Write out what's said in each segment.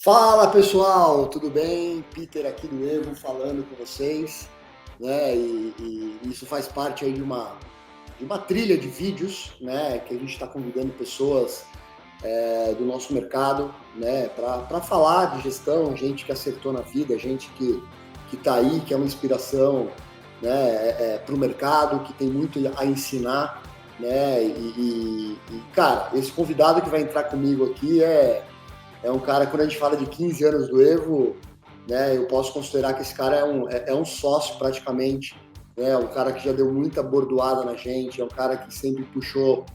Fala pessoal, tudo bem? Peter aqui do Evo falando com vocês, né? E isso faz parte aí de uma trilha de vídeos, né? Que a gente está convidando pessoas do nosso mercado, né? Para falar de gestão, gente que acertou na vida, gente que está aí, que é uma inspiração, né? Para o mercado, que tem muito a ensinar, né? Cara, esse convidado que vai entrar comigo aqui é um cara, quando a gente fala de 15 anos do Evo, né, eu posso considerar que esse cara é um sócio praticamente, né, um cara que já deu muita bordoada na gente, é um cara que sempre puxou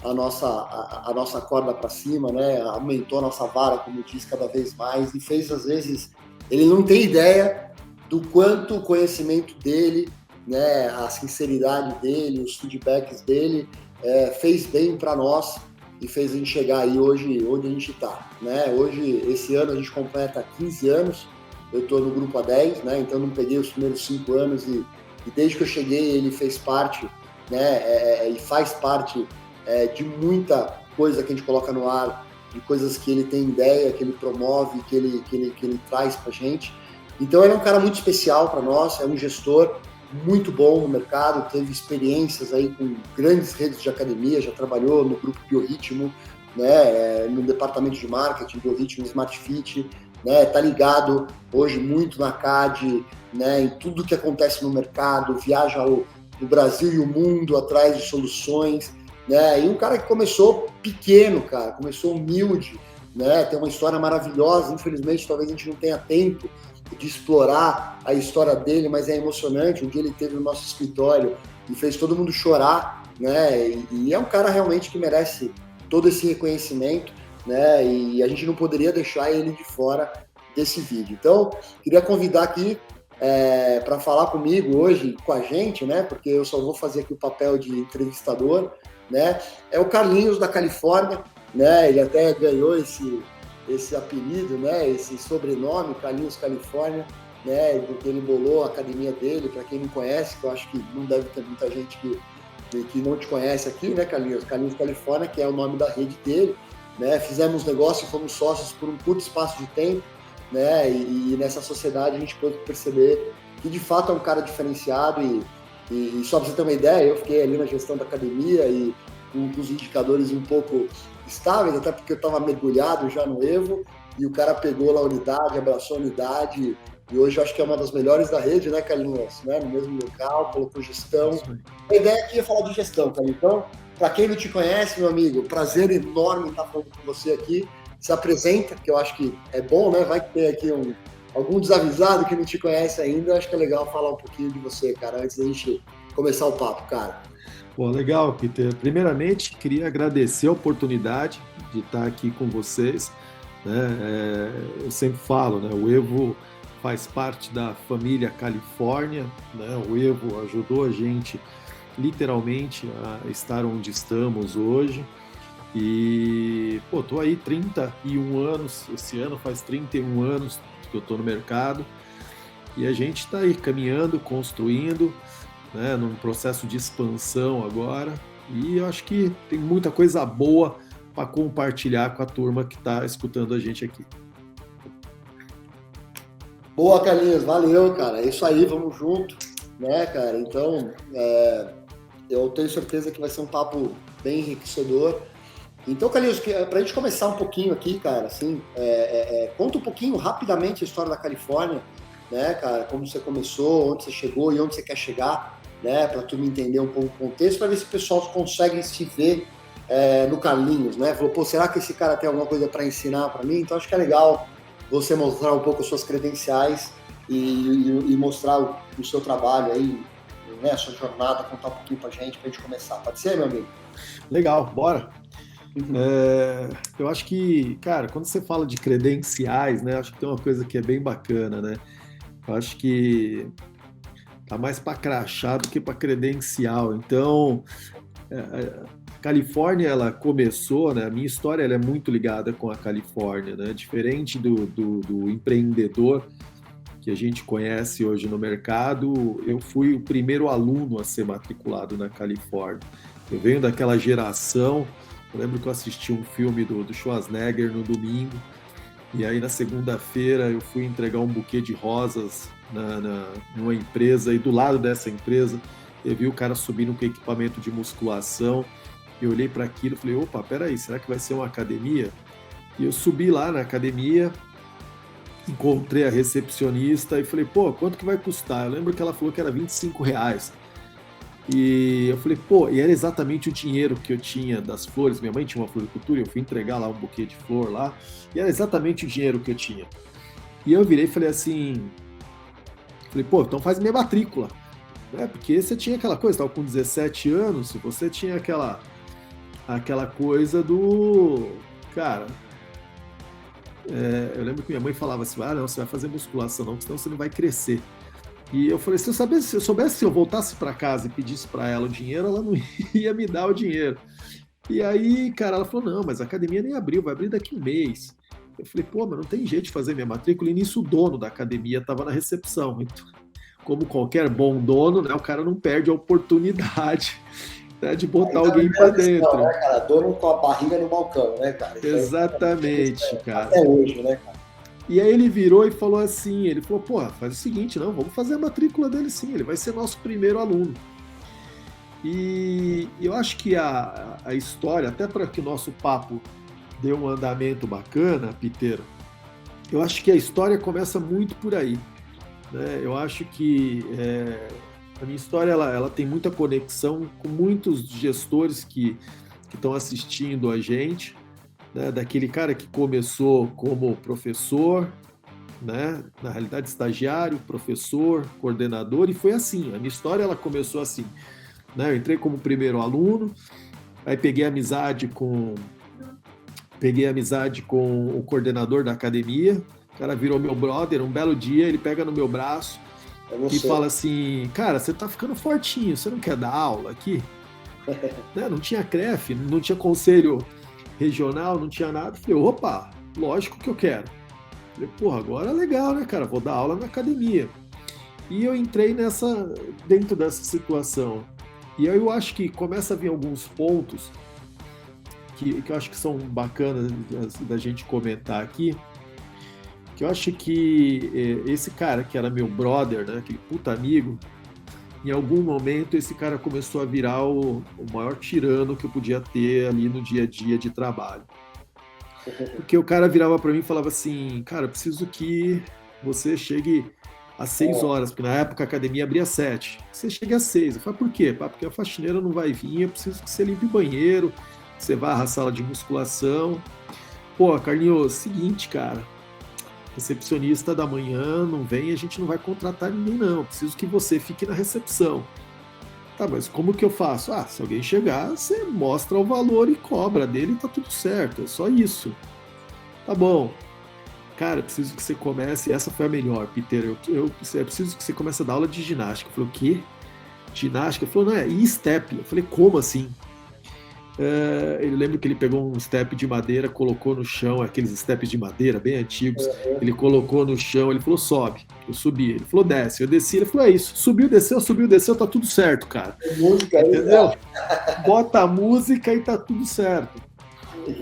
a nossa corda para cima, né, aumentou a nossa vara, como diz, cada vez mais, e fez, às vezes, ele não tem ideia do quanto o conhecimento dele, né, a sinceridade dele, os feedbacks dele, fez bem para nós, e fez a gente chegar aí hoje onde a gente está, né? Hoje, esse ano, a gente completa 15 anos, eu estou no grupo há 10, né? Então não peguei os primeiros 5 anos e desde que eu cheguei ele fez parte, né? E faz parte de muita coisa que a gente coloca no ar, de coisas que ele tem ideia, que ele promove, que ele traz para a gente. Então ele é um cara muito especial para nós, é um gestor muito bom no mercado, teve experiências aí com grandes redes de academia, já trabalhou no grupo Biorritmo, né, no departamento de marketing, Biorritmo Smart Fit, né, tá ligado hoje muito na CAD, né, em tudo que acontece no mercado, viaja o Brasil e o mundo atrás de soluções, né, e um cara que começou pequeno, cara, começou humilde, né, tem uma história maravilhosa, infelizmente talvez a gente não tenha tempo de explorar a história dele, mas é emocionante. Um dia ele teve no nosso escritório e fez todo mundo chorar, né? E é um cara realmente que merece todo esse reconhecimento, né? E a gente não poderia deixar ele de fora desse vídeo. Então, queria convidar aqui para falar comigo hoje, com a gente, né? Porque eu só vou fazer aqui o papel de entrevistador, né? É o Carlinhos da Califórnia, né? Ele até ganhou esse apelido, né, esse sobrenome, Carlinhos Califórnia, né, porque ele bolou a academia dele, para quem não conhece, que eu acho que não deve ter muita gente que não te conhece aqui, né, Carlinhos? Carlinhos Califórnia, que é o nome da rede dele, né, fizemos negócio, fomos sócios por um curto espaço de tempo, né, e nessa sociedade a gente pôde perceber que de fato é um cara diferenciado e só para você ter uma ideia, eu fiquei ali na gestão da academia e com os indicadores um pouco estáveis, até porque eu estava mergulhado já no Evo, e o cara pegou lá a unidade, abraçou a unidade, e hoje eu acho que é uma das melhores da rede, né, Carlinhos? Né? No mesmo local, colocou gestão. A ideia aqui é falar de gestão, Carlinhos. Então, para quem não te conhece, meu amigo, prazer enorme estar falando com você aqui. Se apresenta, que eu acho que é bom, né? Vai ter aqui algum desavisado que não te conhece ainda. Acho que é legal falar um pouquinho de você, cara, antes da gente começar o papo, cara. Pô, legal, Peter. Primeiramente, queria agradecer a oportunidade de estar aqui com vocês, né? Eu sempre falo, né? O Evo faz parte da família Califórnia, né? O Evo ajudou a gente literalmente a estar onde estamos hoje. E, pô, tô aí 31 anos, esse ano faz 31 anos que eu tô no mercado, e a gente está aí caminhando, construindo, né, num processo de expansão agora, e eu acho que tem muita coisa boa para compartilhar com a turma que está escutando a gente aqui. Boa, Carlinhos, valeu, cara. É isso aí, vamos junto, né, cara? Então, eu tenho certeza que vai ser um papo bem enriquecedor. Então, Carlinhos, para a gente começar um pouquinho aqui, cara, assim, conta um pouquinho rapidamente a história da Califórnia, né, cara? Como você começou, onde você chegou e onde você quer chegar, né? Para tu me entender um pouco o contexto, para ver se o pessoal consegue se ver no Carlinhos, né? Falou, pô, será que esse cara tem alguma coisa para ensinar para mim? Então, acho que é legal você mostrar um pouco as suas credenciais e mostrar o seu trabalho aí, né? A sua jornada, contar um pouquinho para a gente começar. Pode ser, meu amigo? Legal, bora! Eu acho que, cara, quando você fala de credenciais, né, acho que tem uma coisa que é bem bacana, né? Eu acho que tá mais para crachá do que para credencial. Então, a Califórnia, ela começou, né? A minha história ela é muito ligada com a Califórnia, né? Diferente do empreendedor que a gente conhece hoje no mercado, eu fui o primeiro aluno a ser matriculado na Califórnia. Eu venho daquela geração. Eu lembro que eu assisti um filme do Schwarzenegger no domingo, E aí na segunda-feira eu fui entregar um buquê de rosas numa empresa, e do lado dessa empresa eu vi o cara subindo com equipamento de musculação. Eu olhei para aquilo e falei, opa, peraí, será que vai ser uma academia? E eu subi lá na academia, encontrei a recepcionista e falei, pô, quanto que vai custar? Eu lembro que ela falou que era R$ 25. E eu falei, pô, e era exatamente o dinheiro que eu tinha das flores. Minha mãe tinha uma floricultura, eu fui entregar lá um buquê de flor lá, e era exatamente o dinheiro que eu tinha. E eu virei e falei assim, falei, pô, então faz minha matrícula. Porque você tinha aquela coisa, estava com 17 anos, você tinha aquela coisa do. Cara, eu lembro que minha mãe falava assim, ah, não, você vai fazer musculação não, senão você não vai crescer. E eu falei, se eu soubesse, se eu voltasse para casa e pedisse para ela o dinheiro, ela não ia me dar o dinheiro. E aí, cara, ela falou, não, mas a academia nem abriu, vai abrir daqui um mês. Eu falei, pô, mas não tem jeito de fazer minha matrícula. E nisso o dono da academia estava na recepção. Então, como qualquer bom dono, né, o cara não perde a oportunidade, né, de botar alguém para dentro. Né, cara? Dono com a barriga no balcão, né, cara? Exatamente, cara. Até hoje, né, cara? E aí ele virou e falou assim, ele falou, pô, faz o seguinte, não, vamos fazer a matrícula dele sim, ele vai ser nosso primeiro aluno. E eu acho que a história, até para que o nosso papo dê um andamento bacana, Piteiro, eu acho que a história começa muito por aí. Né? Eu acho que a minha história ela tem muita conexão com muitos gestores que estão assistindo a gente, né? Daquele cara que começou como professor, né? Na realidade estagiário, professor, coordenador, e foi assim. A minha história ela começou assim. Né? Eu entrei como primeiro aluno, aí peguei amizade com o coordenador da academia. O cara virou meu brother. Um belo dia ele pega no meu braço e fala assim, cara, você tá ficando fortinho, você não quer dar aula aqui? Né? Não tinha CREF, não tinha conselho regional, não tinha nada. Falei, opa, lógico que eu quero. Falei, porra, agora é legal, né, cara? Vou dar aula na academia. E eu entrei dentro dessa situação. E aí eu acho que começa a vir alguns pontos que eu acho que são bacanas da gente comentar aqui, que eu acho que esse cara que era meu brother, né, aquele puta amigo, em algum momento esse cara começou a virar o maior tirano que eu podia ter ali no dia a dia de trabalho. Porque o cara virava para mim e falava assim, cara, eu preciso que você chegue às 6 horas, porque na época a academia abria às 7. Você chega às 6. Eu falei, por quê? Porque a faxineira não vai vir, eu preciso que você limpe o banheiro, que você varra a sala de musculação. Pô, Carlinhos, seguinte, cara, recepcionista da manhã não vem, a gente não vai contratar ninguém não, eu preciso que você fique na recepção. Tá, mas como que eu faço? Ah, se alguém chegar, você mostra o valor e cobra dele e tá tudo certo, é só isso. Tá bom. Cara, eu preciso que você comece, essa foi a melhor, Peter, eu preciso que você comece a dar aula de ginástica. Eu falei, o quê? Ginástica? Ele falou, não, e step? Eu falei, como assim? Ele lembra que ele pegou um step de madeira, colocou no chão, aqueles steps de madeira bem antigos, ele colocou no chão, ele falou, sobe. Eu subi, ele falou, desce. Eu desci, ele falou, é isso, subiu, desceu, tá tudo certo, cara. Música, entendeu? Bota a música e tá tudo certo.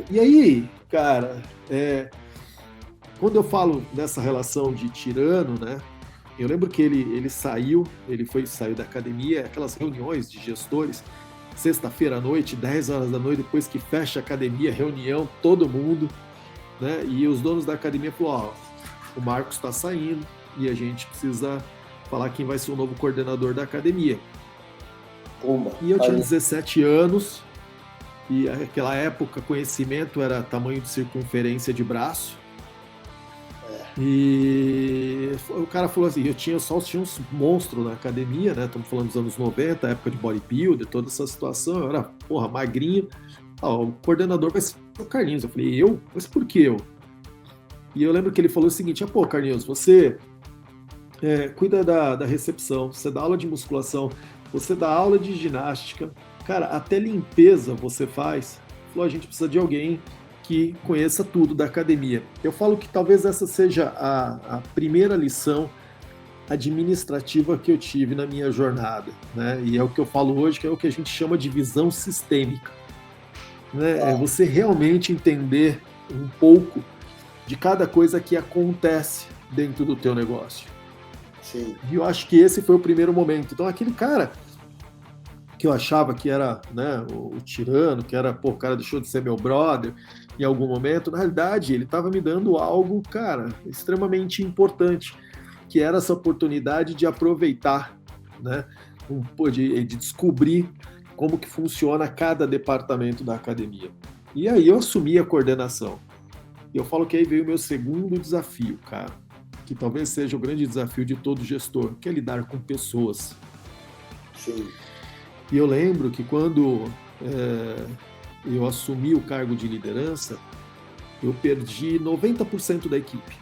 E aí, cara, quando eu falo dessa relação de tirano, né? Eu lembro que ele saiu da academia, aquelas reuniões de gestores, sexta-feira à noite, 10 horas da noite, depois que fecha a academia, reunião, todo mundo, né? E os donos da academia falaram, ó, o Marcos está saindo e a gente precisa falar quem vai ser o novo coordenador da academia. E eu tinha 17 anos, e naquela época conhecimento era tamanho de circunferência de braço. E o cara falou assim, eu tinha uns monstros na academia, né? Estamos falando dos anos 90, época de bodybuilder, toda essa situação, eu era, porra, magrinho. O coordenador vai ser o Carlinhos. Eu falei, eu? Mas por que eu? E eu lembro que ele falou o seguinte, pô, Carlinhos, você cuida da recepção, você dá aula de musculação, você dá aula de ginástica, cara, até limpeza você faz. Ele falou, a gente precisa de alguém que conheça tudo da academia. Eu falo que talvez essa seja a primeira lição administrativa que eu tive na minha jornada, né? E é o que eu falo hoje, que é o que a gente chama de visão sistêmica. Né? É você realmente entender um pouco de cada coisa que acontece dentro do teu negócio. Sim. E eu acho que esse foi o primeiro momento. Então, aquele cara que eu achava que era, né, o tirano, que era, pô, o cara deixou de ser meu brother em algum momento, na realidade, ele estava me dando algo, cara, extremamente importante, que era essa oportunidade de aproveitar, né, de descobrir como que funciona cada departamento da academia. E aí eu assumi a coordenação. E eu falo que aí veio o meu segundo desafio, cara, que talvez seja o grande desafio de todo gestor, que é lidar com pessoas. Sim. E eu lembro que quando eu assumi o cargo de liderança, eu perdi 90% da equipe.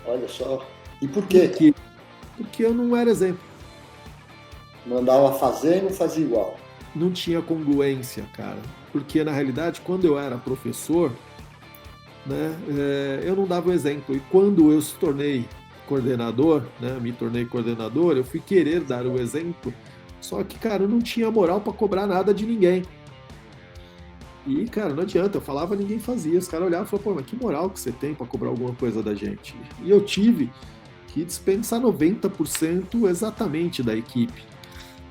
Olha só. E por quê? Porque eu não era exemplo. Mandava fazer e não fazia igual. Não tinha congruência, cara. Porque, na realidade, quando eu era professor, né, eu não dava o exemplo. E quando eu me tornei coordenador, eu fui querer dar o exemplo. Só que, cara, eu não tinha moral para cobrar nada de ninguém. E, cara, não adianta, eu falava, ninguém fazia. Os caras olhavam e falavam, pô, mas que moral que você tem para cobrar alguma coisa da gente? E eu tive que dispensar 90% exatamente da equipe.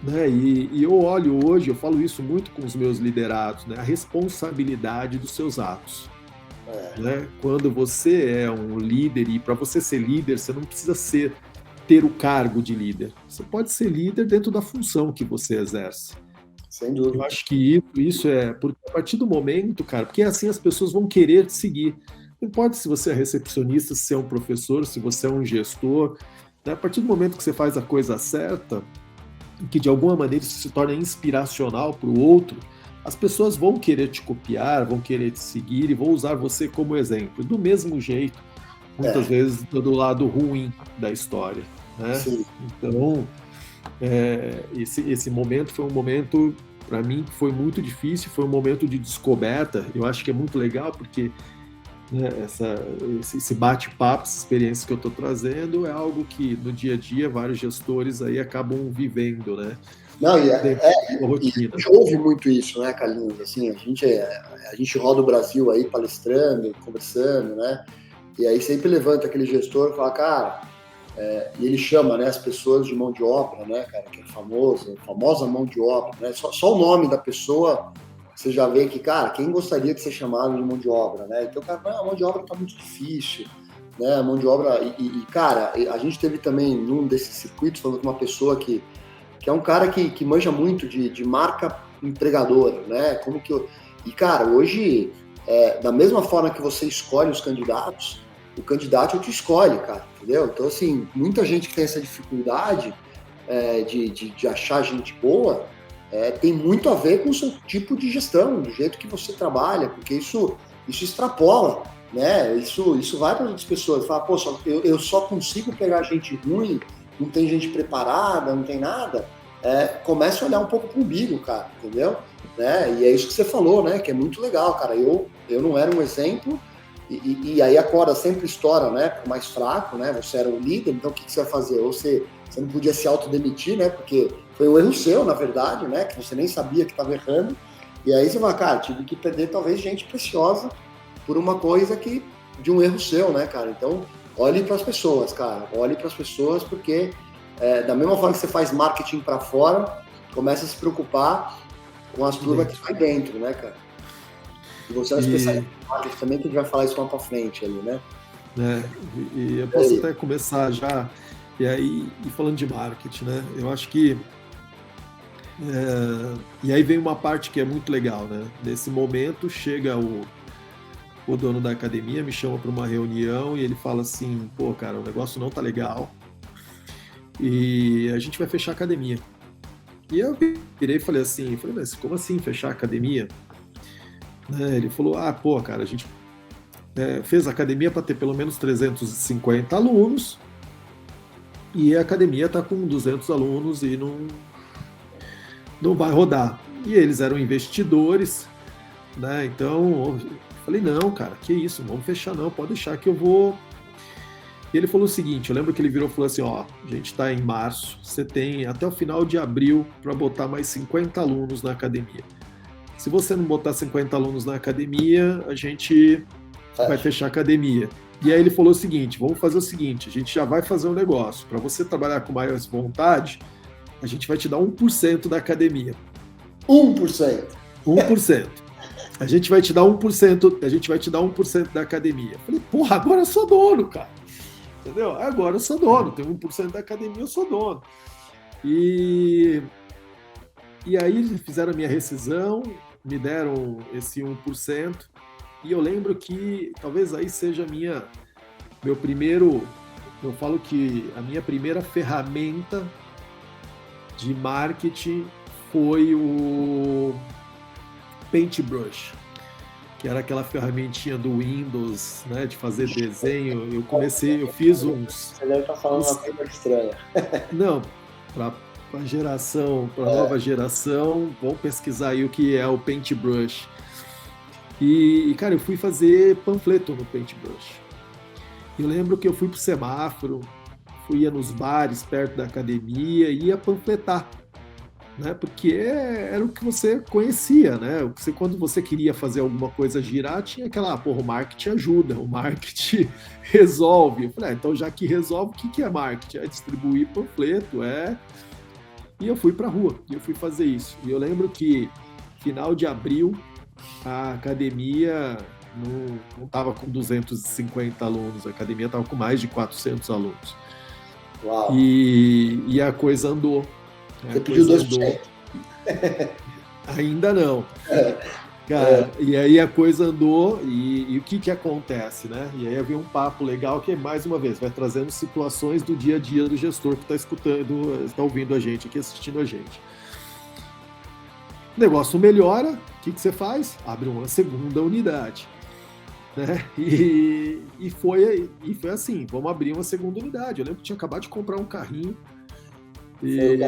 Né? E eu olho hoje, eu falo isso muito com os meus liderados, né? A responsabilidade dos seus atos. Né? Quando você é um líder, e para você ser líder, você não precisa ter o cargo de líder. Você pode ser líder dentro da função que você exerce. Sem dúvida. Eu acho que isso é porque a partir do momento, cara, porque assim as pessoas vão querer te seguir. Não importa se você é recepcionista, se você é um professor, se você é um gestor, né? A partir do momento que você faz a coisa certa, que de alguma maneira isso se torna inspiracional para o outro, as pessoas vão querer te copiar, vão querer te seguir e vão usar você como exemplo. Do mesmo jeito, muitas vezes do lado ruim da história. Né? Então, esse momento foi um momento, para mim, que foi muito difícil, foi um momento de descoberta. Eu acho que é muito legal, porque né, esse bate-papo, essa experiência que eu estou trazendo é algo que, no dia a dia, vários gestores aí acabam vivendo, né? Não, e a gente ouve muito isso, né, Carlinhos? Assim, a gente roda o Brasil aí palestrando, conversando, né? E aí sempre levanta aquele gestor e fala, cara, e ele chama, né, as pessoas de mão de obra, né, cara, que é famosa mão de obra, né? Só o nome da pessoa, você já vê que, cara, quem gostaria de ser chamado de mão de obra, né? Então, cara, a mão de obra tá muito difícil, né? A mão de obra, cara, a gente teve também num desses circuitos falando com uma pessoa que é um cara que manja muito de marca empregadora, né? E, cara, hoje, da mesma forma que você escolhe os candidatos, o candidato te escolhe, cara, entendeu? Então, assim, muita gente que tem essa dificuldade de achar gente boa, tem muito a ver com o seu tipo de gestão, do jeito que você trabalha, porque isso extrapola, né? Isso vai para outras pessoas. Fala, pô, eu só consigo pegar gente ruim, não tem gente preparada, não tem nada. Começa a olhar um pouco pro umbigo, cara, entendeu? Né? E é isso que você falou, né? Que é muito legal, cara. Eu não era um exemplo, e aí a corda sempre estoura, né? Pro mais fraco, né? Você era o líder, então o que você vai fazer? Ou você não podia se autodemitir, né? Porque foi um erro seu, na verdade, né? Que você nem sabia que estava errando. E aí você vai, cara, tive que perder talvez gente preciosa por uma coisa de um erro seu, né, cara? Então, olhe para as pessoas, cara. Olhe para as pessoas, porque da mesma forma que você faz marketing para fora, começa a se preocupar com as turmas que estão dentro, né, cara? E você é um especialista em marketing também, que a gente vai falar isso mais para frente ali, né? E eu posso até começar já, e falando de marketing, né? Eu acho que e aí vem uma parte que é muito legal, né? Nesse momento chega o dono da academia, me chama para uma reunião e ele fala assim, pô, cara, o negócio não tá legal e a gente vai fechar a academia. E eu virei e falei assim, mas como assim fechar a academia? Né? Ele falou, pô, cara, a gente fez a academia para ter pelo menos 350 alunos e a academia está com 200 alunos e não vai rodar. E eles eram investidores, né? Então, eu falei, não, cara, que isso, não vamos fechar não, pode deixar que eu vou. E ele falou o seguinte, eu lembro que ele virou e falou assim, ó, a gente está em março, você tem até o final de abril para botar mais 50 alunos na academia. Se você não botar 50 alunos na academia, a gente vai fechar a academia. E aí ele falou o seguinte, vamos fazer o seguinte, a gente já vai fazer um negócio, para você trabalhar com mais vontade, a gente vai te dar 1% da academia. 1%? 1%. A gente vai te dar 1%, a gente vai te dar 1% da academia. Eu falei, porra, agora eu sou dono, cara. Entendeu? Agora eu sou dono, tenho 1% da academia, eu sou dono. E aí fizeram a minha rescisão, me deram esse 1%, e eu lembro que talvez aí seja meu primeiro, eu falo que a minha primeira ferramenta de marketing foi o Paintbrush, que era aquela ferramentinha do Windows, né, de fazer desenho. Eu fiz uns... Você deve estar falando uma coisa estranha. Não, para nova geração, vão pesquisar aí o que é o Paintbrush. E, cara, eu fui fazer panfleto no Paintbrush. Eu lembro que eu fui pro semáforo, ia nos bares perto da academia e ia panfletar, né? Porque era o que você conhecia, né? Quando você queria fazer alguma coisa girar, tinha aquela, porra, o marketing ajuda, o marketing resolve. Eu falei, então já que resolve, o que é marketing? É distribuir panfleto, E eu fui pra rua, e eu fui fazer isso. E eu lembro que, final de abril, a academia não estava com 250 alunos, a academia estava com mais de 400 alunos. Uau. E a coisa andou. Você pediu 2%? Ainda não. Cara, e aí a coisa andou e o que acontece, né? E aí havia um papo legal que, mais uma vez, vai trazendo situações do dia a dia do gestor que está escutando, está ouvindo a gente aqui, assistindo a gente. O negócio melhora, o que você faz? Abre uma segunda unidade. Né? E foi assim, vamos abrir uma segunda unidade. Eu lembro que tinha acabado de comprar um carrinho e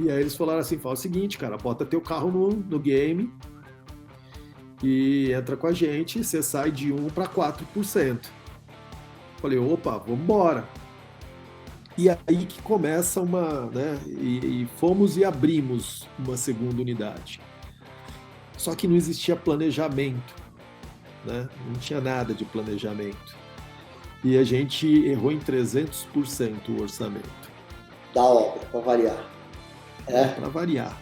aí eles falaram assim, fala o seguinte, cara, bota teu carro no game e entra com a gente, você sai de 1 para 4%. Falei, opa, vamos embora. E aí que começa né? E fomos e abrimos uma segunda unidade. Só que não existia planejamento, né? Não tinha nada de planejamento. E a gente errou em 300% o orçamento. Da obra, para variar. Para variar.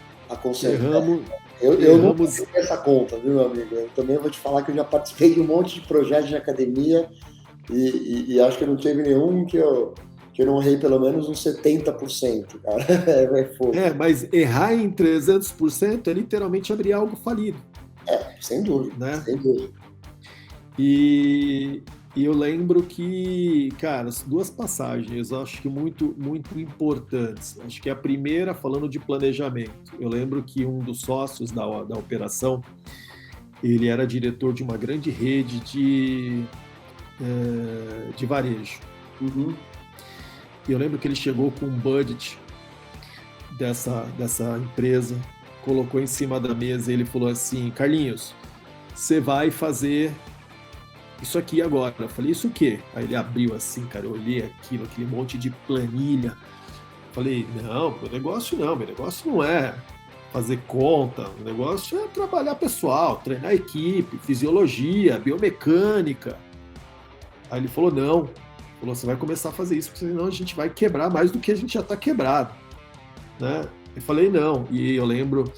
Erramos. Eu não tenho essa conta, viu, meu amigo? Eu também vou te falar que eu já participei de um monte de projetos de academia e acho que não teve nenhum que eu não errei pelo menos uns 70%, cara. Mas errar em 300% é literalmente abrir algo falido. Sem dúvida, né? Sem dúvida. E eu lembro que, cara, duas passagens, eu acho que muito, muito importantes. Acho que a primeira, falando de planejamento. Eu lembro que um dos sócios da operação, ele era diretor de uma grande rede de varejo. Uhum. E eu lembro que ele chegou com um budget dessa empresa, colocou em cima da mesa e ele falou assim, Carlinhos, você vai fazer isso aqui agora. Eu falei, isso o quê? Aí ele abriu assim, cara, eu olhei aquilo, aquele monte de planilha. Falei, não, meu negócio não é fazer conta, o negócio é trabalhar pessoal, treinar equipe, fisiologia, biomecânica. Aí ele falou, não, você vai começar a fazer isso, porque senão a gente vai quebrar mais do que a gente já está quebrado. Né? Eu falei, não, e eu lembro...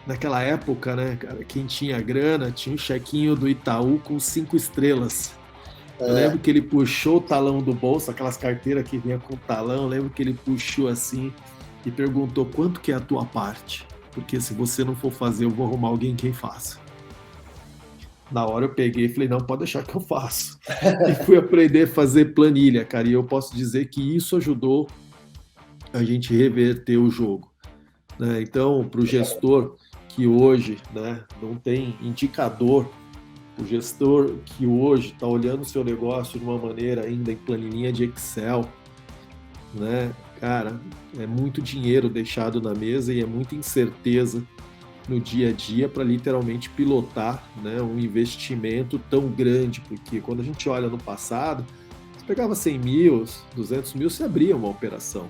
Naquela época, né, cara, quem tinha grana tinha um chequinho do Itaú com 5 estrelas. Eu lembro que ele puxou o talão do bolso, aquelas carteiras que vinha com talão, eu lembro que ele puxou assim e perguntou quanto que é a tua parte, porque se você não for fazer, eu vou arrumar alguém quem faça. Na hora eu peguei e falei, não, pode deixar que eu faço. E fui aprender a fazer planilha, cara, e eu posso dizer que isso ajudou a gente reverter o jogo. Né? Então, para o gestor que hoje, né, não tem indicador, o gestor que hoje está olhando o seu negócio de uma maneira ainda em planilhinha de Excel, né, cara, é muito dinheiro deixado na mesa e é muita incerteza no dia a dia para literalmente pilotar, né, um investimento tão grande, porque quando a gente olha no passado, você pegava 100 mil, 200 mil, você abria uma operação.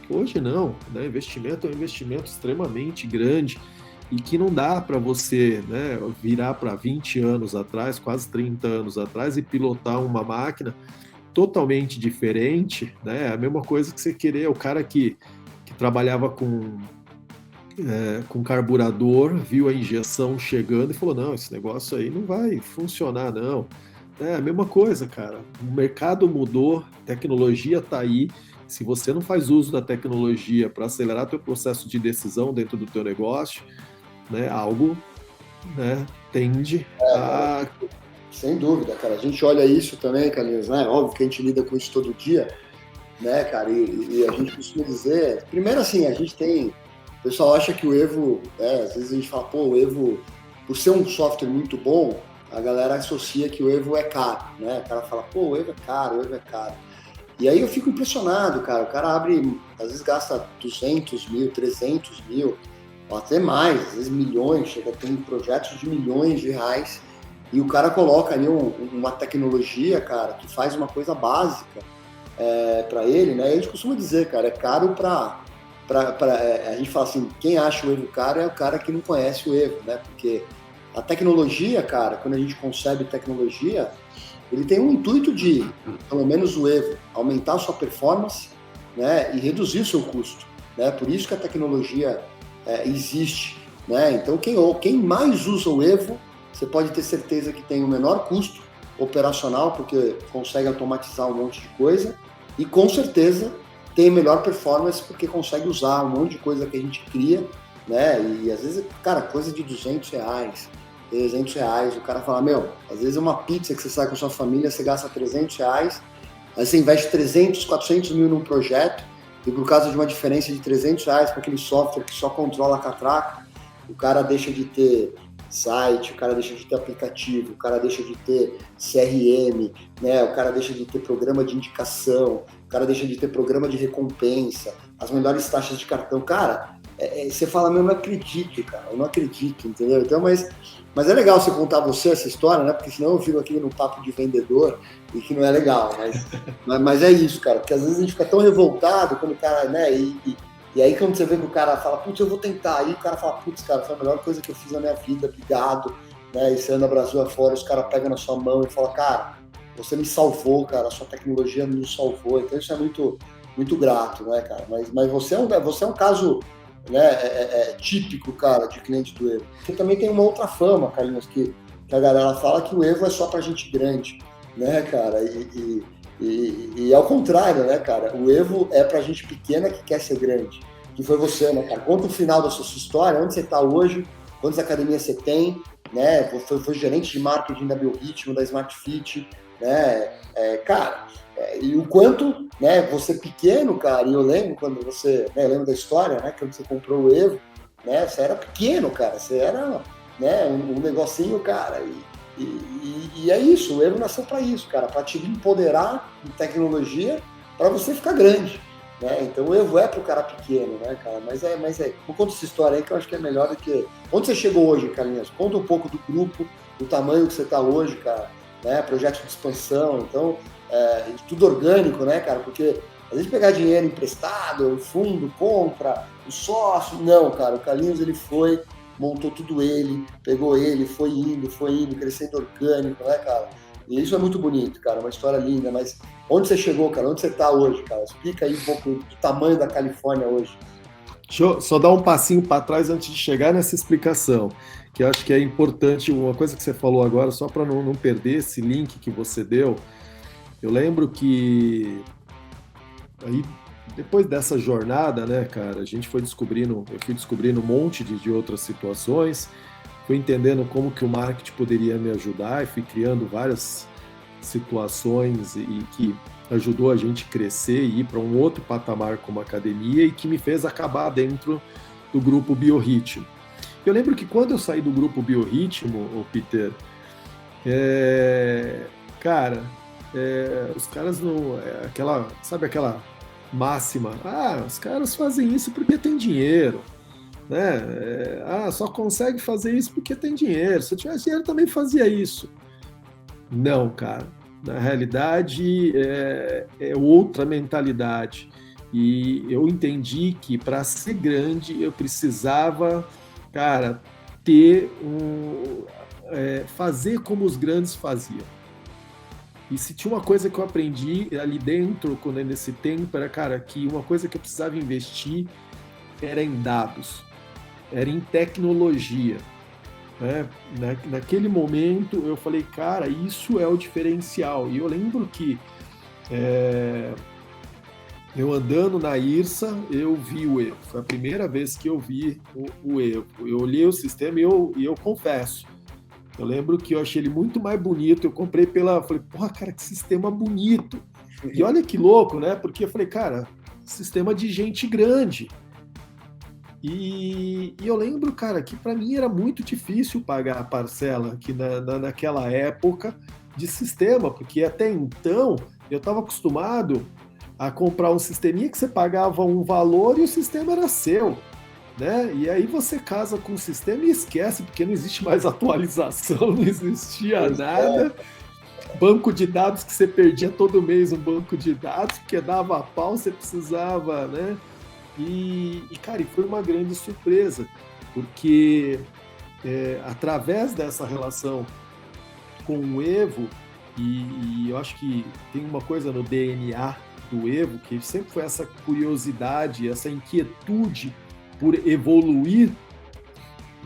Hoje não, né? Investimento é um investimento extremamente grande e que não dá para você, né, virar para 20 anos atrás, quase 30 anos atrás, e pilotar uma máquina totalmente diferente, né? A mesma coisa que você querer, o cara que trabalhava com carburador, viu a injeção chegando e falou, não, esse negócio aí não vai funcionar, não. É a mesma coisa, cara. O mercado mudou, a tecnologia está aí. Se você não faz uso da tecnologia para acelerar teu processo de decisão dentro do teu negócio, né, algo, né, tende a... Sem dúvida, cara. A gente olha isso também, Carlinhos, né? Óbvio que a gente lida com isso todo dia, né, cara? E a gente costuma dizer... Primeiro, assim, a gente tem... O pessoal acha que o Evo... às vezes a gente fala, pô, o Evo, por ser um software muito bom, a galera associa que o Evo é caro, né? O cara fala, pô, o Evo é caro, o Evo é caro. E aí eu fico impressionado, cara. O cara abre, às vezes gasta 200 mil, 300 mil, ou até mais, às vezes milhões, chega a ter projetos de milhões de reais, e o cara coloca ali uma tecnologia, cara, que faz uma coisa básica para ele, né? E a gente costuma dizer, cara, é caro a gente fala assim, quem acha o Evo caro é o cara que não conhece o Evo, né? Porque a tecnologia, cara, quando a gente concebe tecnologia, ele tem um intuito de, pelo menos o Evo, aumentar a sua performance, né, e reduzir o seu custo, né? Por isso que a tecnologia existe, né? Então, quem mais usa o Evo, você pode ter certeza que tem o menor custo operacional, porque consegue automatizar um monte de coisa, e com certeza tem melhor performance, porque consegue usar um monte de coisa que a gente cria, né? E às vezes, cara, coisa de R$200, R$300, o cara fala, meu, às vezes é uma pizza que você sai com a sua família, você gasta R$300, aí você investe 300, 400 mil num projeto, e por causa de uma diferença de R$300 para aquele software que só controla a catraca, o cara deixa de ter site, o cara deixa de ter aplicativo, o cara deixa de ter CRM, né? O cara deixa de ter programa de indicação, o cara deixa de ter programa de recompensa, as melhores taxas de cartão. Cara, você fala, meu, eu não acredito, cara, eu não acredito, entendeu? Então, mas é legal você contar essa história, né? Porque senão eu fico aqui no papo de vendedor e que não é legal, mas é isso, cara, porque às vezes a gente fica tão revoltado quando o cara, né, e aí quando você vê que o cara fala, putz, eu vou tentar, aí o cara fala, putz, cara, foi a melhor coisa que eu fiz na minha vida, obrigado, né, e você anda Brasil afora, os caras pegam na sua mão e falam, cara, você me salvou, cara, a sua tecnologia nos salvou, então isso é muito, muito grato, né, cara, mas você é um caso, né, típico, cara, de cliente do Evo. Você também tem uma outra fama, Carlinhos, que a galera fala que o Evo é só pra gente grande, né, cara, e ao contrário, né, cara? O Evo é pra gente pequena que quer ser grande. Que foi você, né, cara? Conta o final da sua história, onde você tá hoje, quantas academias você tem, né? Foi gerente de marketing da Biorritmo, da Smart Fit, né? Cara, e o quanto, né, você pequeno, cara, e eu lembro quando você, né, eu lembro da história, né, quando você comprou o Evo, né, você era pequeno, cara, você era, né, um negocinho, cara, e é isso, o Evo nasceu para isso, cara, para te empoderar em tecnologia para você ficar grande, né? Então o Evo é para o cara pequeno, né, cara? Mas conta essa história aí que eu acho que é melhor do que... Onde você chegou hoje, Carlinhos? Conta um pouco do grupo, do tamanho que você está hoje, cara, né? Projeto de expansão, então, tudo orgânico, né, cara? Porque às vezes pegar dinheiro emprestado, o fundo, compra, o sócio, não, cara, o Carlinhos ele montou tudo ele, pegou ele, foi indo, crescendo orgânico, né, cara? E isso é muito bonito, cara, uma história linda, mas onde você chegou, cara? Onde você tá hoje, cara? Explica aí um pouco do tamanho da Califórnia hoje. Deixa eu só dar um passinho para trás antes de chegar nessa explicação, que eu acho que é importante, uma coisa que você falou agora, só para não perder esse link que você deu. Eu lembro que aí, depois dessa jornada, né, cara, eu fui descobrindo um monte de outras situações, fui entendendo como que o marketing poderia me ajudar e fui criando várias situações e que ajudou a gente crescer e ir para um outro patamar como academia e que me fez acabar dentro do grupo Biorritmo. Eu lembro que quando eu saí do grupo Biorritmo, o Peter, cara, os caras não... sabe aquela máxima? Os caras fazem isso porque tem dinheiro, né? Só consegue fazer isso porque tem dinheiro. Se eu tivesse dinheiro, também fazia isso. Não, cara. Na realidade, é outra mentalidade. E eu entendi que para ser grande, eu precisava Cara, ter fazer como os grandes faziam. E se tinha uma coisa que eu aprendi ali dentro, quando nesse tempo, era, cara, que uma coisa que eu precisava investir era em dados, era em tecnologia. Né? Naquele momento eu falei, cara, isso é o diferencial. E eu lembro que eu andando na IRSA, eu vi o Evo. Foi a primeira vez que eu vi o Evo. Eu olhei o sistema e eu confesso, eu lembro que eu achei ele muito mais bonito. Eu comprei falei, porra, cara, que sistema bonito. E olha que louco, né? Porque eu falei, cara, sistema de gente grande. E eu lembro, cara, que para mim era muito difícil pagar a parcela aqui naquela época de sistema, porque até então eu estava acostumado a comprar um sisteminha que você pagava um valor e o sistema era seu. Né? E aí você casa com o sistema e esquece, porque não existe mais atualização, não existia nada. Banco de dados que você perdia todo mês, um banco de dados, porque dava pau, você precisava, né? Cara, foi uma grande surpresa, porque através dessa relação com o Evo, e eu acho que tem uma coisa no DNA do Evo, que sempre foi essa curiosidade, essa inquietude por evoluir,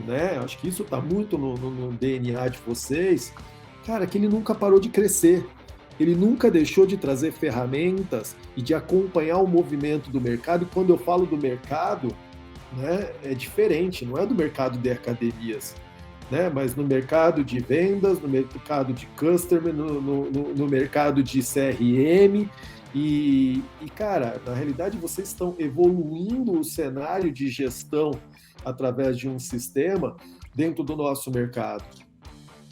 né? Acho que isso está muito no DNA de vocês, cara, que ele nunca parou de crescer. Ele nunca deixou de trazer ferramentas e de acompanhar o movimento do mercado. E quando eu falo do mercado, né, é diferente, não é do mercado de academias, né, mas no mercado de vendas, no mercado de customer, no mercado de CRM. Cara, na realidade, vocês estão evoluindo o cenário de gestão através de um sistema dentro do nosso mercado.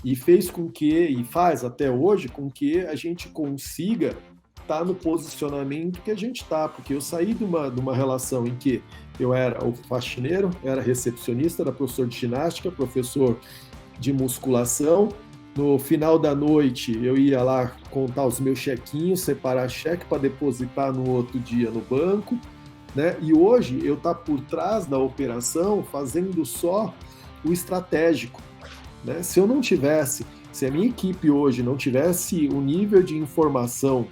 E fez com que, e faz até hoje, com que a gente consiga estar no posicionamento que a gente está. Porque eu saí de uma relação em que eu era o faxineiro, era recepcionista, era professor de ginástica, professor de musculação. No final da noite, eu ia lá contar os meus chequinhos, separar cheque para depositar no outro dia no banco, né? E hoje eu estou por trás da operação fazendo só o estratégico, né? Se eu não tivesse, se a minha equipe hoje não tivesse o nível de informação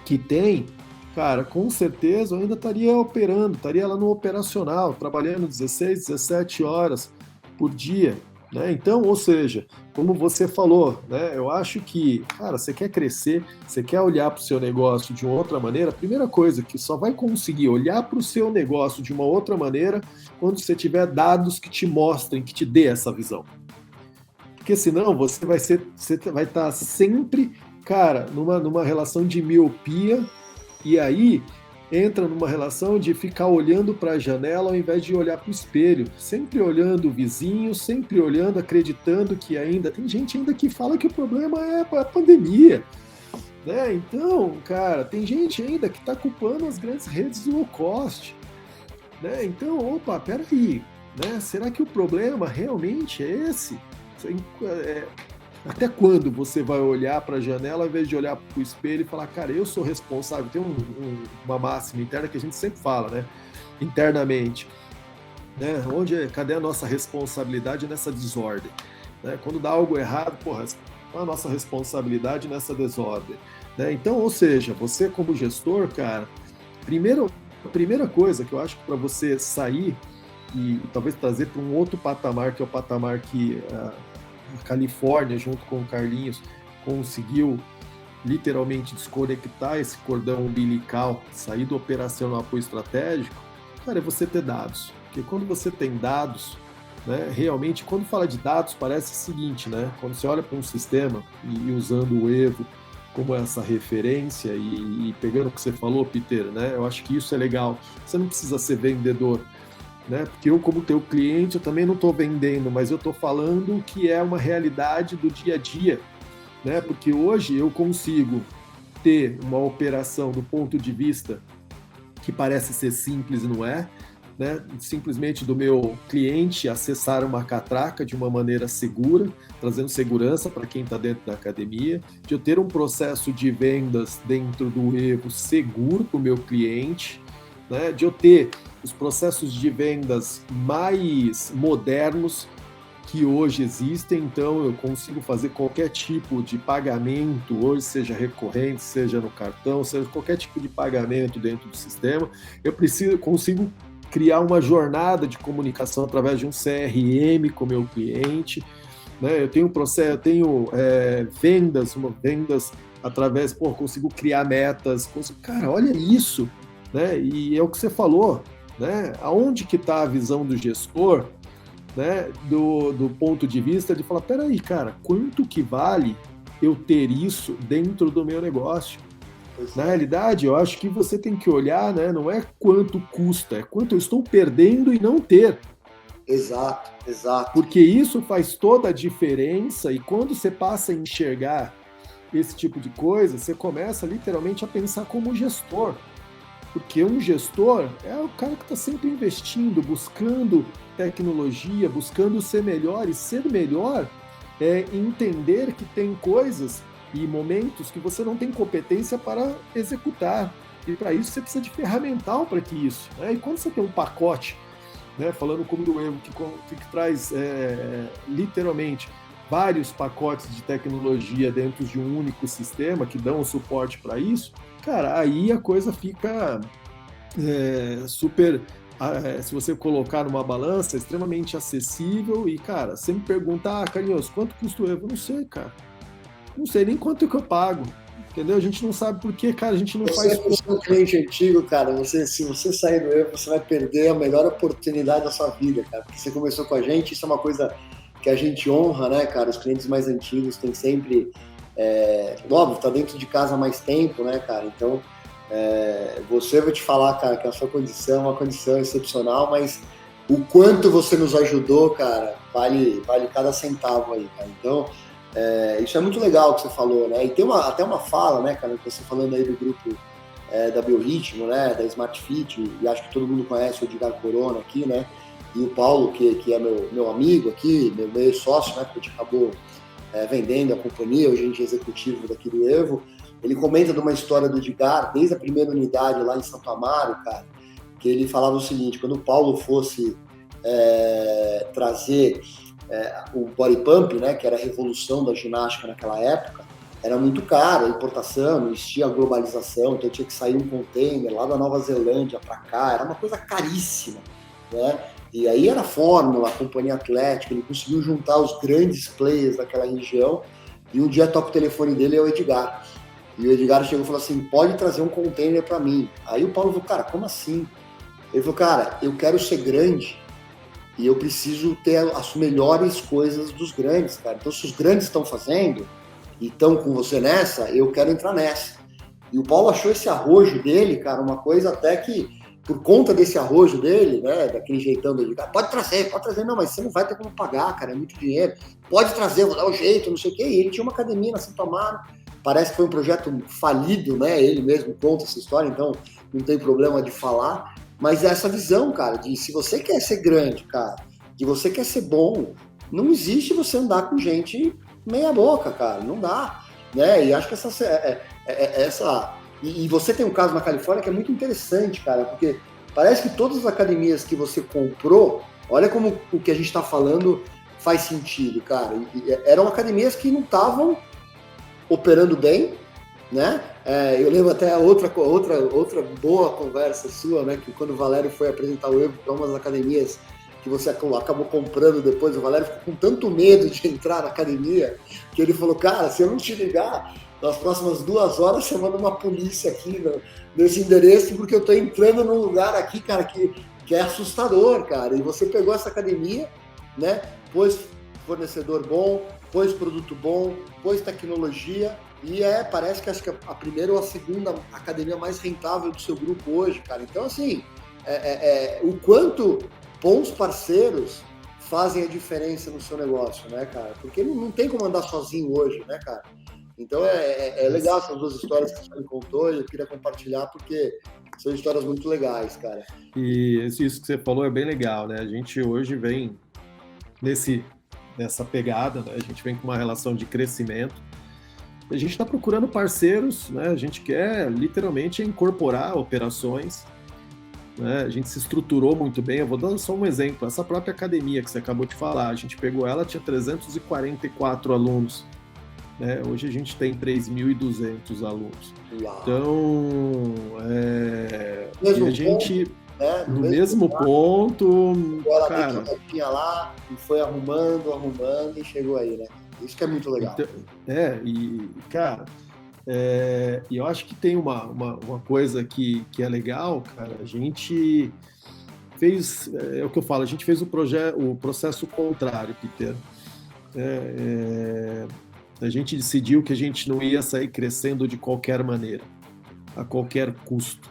que tem, cara, com certeza eu ainda estaria operando, estaria lá no operacional, trabalhando 16, 17 horas por dia. Né? Então, ou seja, como você falou, né, eu acho que, cara, você quer crescer, você quer olhar para o seu negócio de uma outra maneira, a primeira coisa que só vai conseguir olhar para o seu negócio de uma outra maneira quando você tiver dados que te mostrem, que te dê essa visão. Porque senão você vai estar sempre, cara, numa relação de miopia, e aí entra numa relação de ficar olhando para a janela ao invés de olhar para o espelho, sempre olhando o vizinho, sempre olhando, acreditando que ainda tem gente ainda que fala que o problema é a pandemia, né? Então, cara, tem gente ainda que está culpando as grandes redes low cost, né? Então, opa, peraí, né? Será que o problema realmente é esse? Até quando você vai olhar para a janela ao invés de olhar para o espelho e falar, cara, eu sou responsável? Tem uma máxima interna que a gente sempre fala, né? Internamente. Né? Cadê a nossa responsabilidade nessa desordem? Né? Quando dá algo errado, porra, qual a nossa responsabilidade nessa desordem? Né? Então, ou seja, você como gestor, cara, a primeira coisa que eu acho que para você sair e talvez trazer para um outro patamar, que é o patamar que a Califórnia, junto com o Carlinhos, conseguiu literalmente desconectar esse cordão umbilical, sair do operacional para o estratégico, cara, é você ter dados. Porque quando você tem dados, né, realmente, quando fala de dados, parece o seguinte, né? Quando você olha para um sistema, e usando o Evo como essa referência, e pegando o que você falou, Peter, né? Eu acho que isso é legal. Você não precisa ser vendedor, né? Porque eu, como teu cliente, eu também não estou vendendo, mas eu estou falando que é uma realidade do dia a dia, né? Porque hoje eu consigo ter uma operação do ponto de vista que parece ser simples e não é, né? Simplesmente do meu cliente acessar uma catraca de uma maneira segura, trazendo segurança para quem está dentro da academia, de eu ter um processo de vendas dentro do Evo seguro para o meu cliente, né? De eu ter os processos de vendas mais modernos que hoje existem, então eu consigo fazer qualquer tipo de pagamento, hoje seja recorrente, seja no cartão, seja qualquer tipo de pagamento dentro do sistema. Consigo criar uma jornada de comunicação através de um CRM com o meu cliente, né? Eu tenho vendas através, consigo criar metas, cara, olha isso, né? E é o que você falou, né? Aonde que está a visão do gestor, né? Do ponto de vista de falar, peraí, cara, quanto que vale eu ter isso dentro do meu negócio? Na realidade, eu acho que você tem que olhar, né? Não é quanto custa, é quanto eu estou perdendo e não ter. Exato, exato. Porque isso faz toda a diferença, e quando você passa a enxergar esse tipo de coisa, você começa literalmente a pensar como gestor. Porque um gestor é o cara que está sempre investindo, buscando tecnologia, buscando ser melhor, e ser melhor é entender que tem coisas e momentos que você não tem competência para executar. E para isso você precisa de ferramental para que isso. Né? E quando você tem um pacote, né, falando como do Evo, que traz literalmente vários pacotes de tecnologia dentro de um único sistema que dão suporte para isso, cara, aí a coisa fica super, se você colocar numa balança, extremamente acessível. E, cara, sempre pergunta, Carinhoso, quanto custa o Evo? Eu não sei, cara. Não sei nem quanto que eu pago. Entendeu? A gente não sabe por que, cara, a gente não faz... Você é um cliente antigo, cara, se você sair do Evo, você vai perder a melhor oportunidade da sua vida, cara. Porque você começou com a gente, isso é uma coisa que a gente honra, né, cara? Os clientes mais antigos têm sempre... óbvio, tá dentro de casa há mais tempo, né, cara? Então, você, vou te falar, cara, que a sua condição é uma condição excepcional, mas o quanto você nos ajudou, cara, vale cada centavo aí, cara. Então, isso é muito legal que você falou, né? E tem até uma fala, né, cara, que você falando aí do grupo da Biorritmo, né, da Smart Fit, e acho que todo mundo conhece o Edgar Corona aqui, né? E o Paulo, que é meu amigo aqui, meu ex-sócio, né, que a gente acabou vendendo a companhia, hoje a gente é executivo daqui do Evo. Ele comenta de uma história do Edgar, desde a primeira unidade lá em Santo Amaro, cara, que ele falava o seguinte: quando o Paulo fosse trazer o body pump, né, que era a revolução da ginástica naquela época, era muito caro a importação, não existia a globalização, então tinha que sair um container lá da Nova Zelândia para cá, era uma coisa caríssima, né? E aí era a Fórmula, a Companhia Atlética, ele conseguiu juntar os grandes players daquela região, e um dia toca o telefone dele, é o Edgar. E o Edgar chegou e falou assim, pode trazer um container para mim. Aí o Paulo falou, cara, como assim? Ele falou, cara, eu quero ser grande e eu preciso ter as melhores coisas dos grandes, cara. Então, se os grandes estão fazendo e estão com você nessa, eu quero entrar nessa. E o Paulo achou esse arrojo dele, cara, uma coisa até que, por conta desse arrojo dele, né, daquele jeitão dele, pode trazer, não, mas você não vai ter como pagar, cara, é muito dinheiro. Pode trazer, eu vou dar um jeito, não sei o quê. E ele tinha uma academia na Santo Amaro, parece que foi um projeto falido, né, ele mesmo conta essa história, então não tem problema de falar. Mas essa visão, cara, de se você quer ser grande, cara, de você quer ser bom, não existe você andar com gente meia boca, cara, não dá, né? E acho que essa e você tem um caso na Califórnia que é muito interessante, cara, porque parece que todas as academias que você comprou, olha como o que a gente está falando faz sentido, cara. Eram academias que não estavam operando bem, né? Eu lembro até outra boa conversa sua, né? Que quando o Valério foi apresentar o Evo para umas academias que você acabou comprando depois, o Valério ficou com tanto medo de entrar na academia que ele falou, cara, se eu não te ligar, nas próximas 2 horas você manda uma polícia aqui nesse endereço, porque eu tô entrando num lugar aqui, cara, que é assustador, cara. E você pegou essa academia, né? Pôs fornecedor bom, pôs produto bom, pôs tecnologia, e parece que acho que a primeira ou a segunda academia mais rentável do seu grupo hoje, cara. Então, assim, o quanto bons parceiros fazem a diferença no seu negócio, né, cara? Porque não tem como andar sozinho hoje, né, cara? Então, é legal essas 2 histórias que você me contou, e eu queria compartilhar porque são histórias muito legais, cara. E isso que você falou é bem legal, né? A gente hoje vem nessa pegada, né? A gente vem com uma relação de crescimento. A gente está procurando parceiros, né? A gente quer literalmente incorporar operações né? A gente se estruturou muito bem. Eu vou dar só um exemplo. Essa própria academia que você acabou de falar, a gente pegou ela, tinha 344 alunos. Né? Hoje a gente tem 3.200 alunos. Uau. Então, Mesmo e a gente, ponto, né? no mesmo ponto, Ela cara... tinha lá e foi arrumando e chegou aí, né? Isso que é muito legal. Então, cara, e eu acho que tem uma coisa que é legal, cara, a gente fez, é o que eu falo, a gente fez o processo contrário, Peter. A gente decidiu que a gente não ia sair crescendo de qualquer maneira, a qualquer custo.